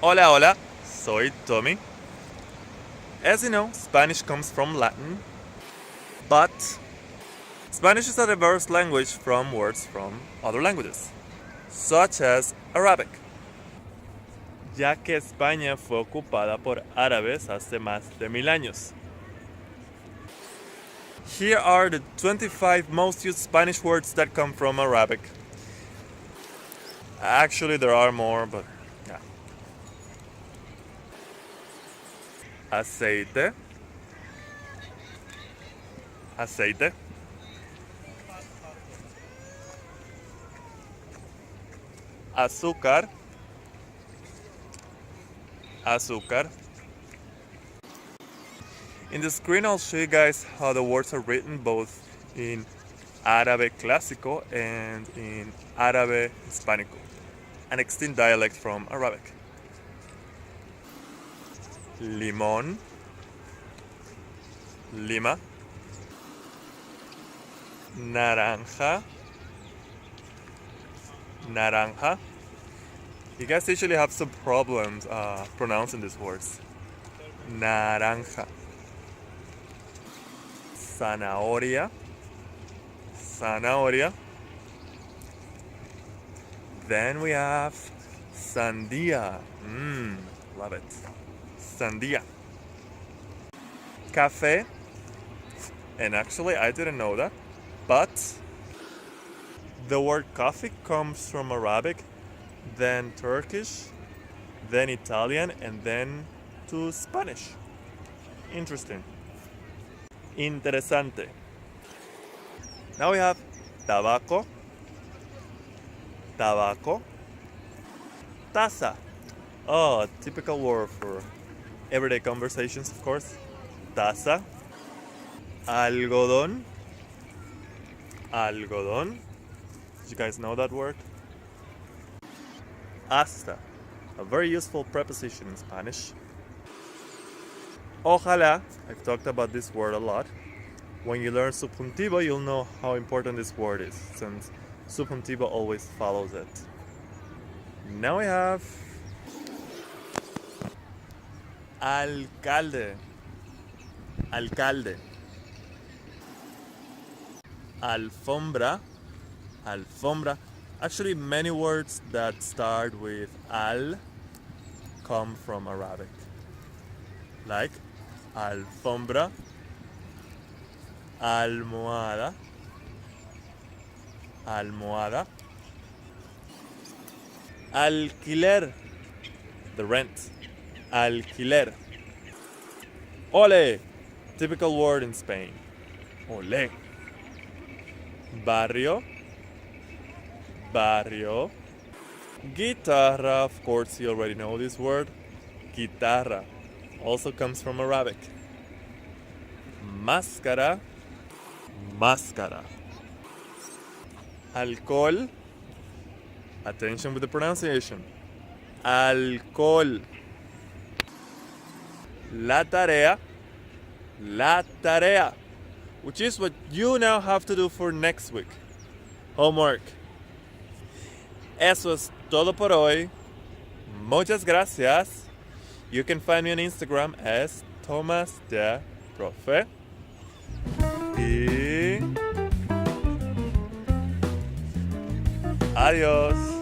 Hola, hola, soy Tommy. As you know, Spanish comes from Latin, but Spanish is a diverse language from words from other languages, such as Arabic, ya que España fue ocupada por árabes hace más de 1000 años. Here are the 25 most used Spanish words that come from Arabic. Actually, there are more, but yeah. Aceite, aceite. Azúcar, azúcar. In the screen I'll show you guys how the words are written both in Arabe clásico and in Arabe hispánico, an extinct dialect from Arabic. Limón, Lima. Naranja, Naranja. You guys usually have some problems pronouncing these words. Naranja. Zanahoria, Zanahoria. Then we have Sandia. Love it. Sandia. Café. And actually, I didn't know that, but the word coffee comes from Arabic, then Turkish, then Italian, and then to Spanish. Interesting. Interesante. Now we have tabaco, tabaco, taza. Oh, a typical word for everyday conversations, of course. Taza. Algodón, algodón. Did you guys know that word? Hasta, a very useful preposition in Spanish. Ojalá, I've talked about this word a lot. When you learn subjuntivo, you'll know how important this word is, since subjuntivo always follows it. Now we have alcalde, alcalde. Alfombra, alfombra. Actually, many words that start with al come from Arabic, like alfombra, almohada, almohada. Alquiler, the rent, alquiler. Ole, typical word in Spain, ole. Barrio, barrio. Guitarra, of course you already know this word. Guitarra also comes from Arabic. Máscara, máscara. Alcohol, attention with the pronunciation. Alcohol. La tarea, la tarea. Which is what you now have to do for next week. Homework. Eso es todo por hoy. Muchas gracias. You can find me on Instagram as Thomas the Profe. Y adiós.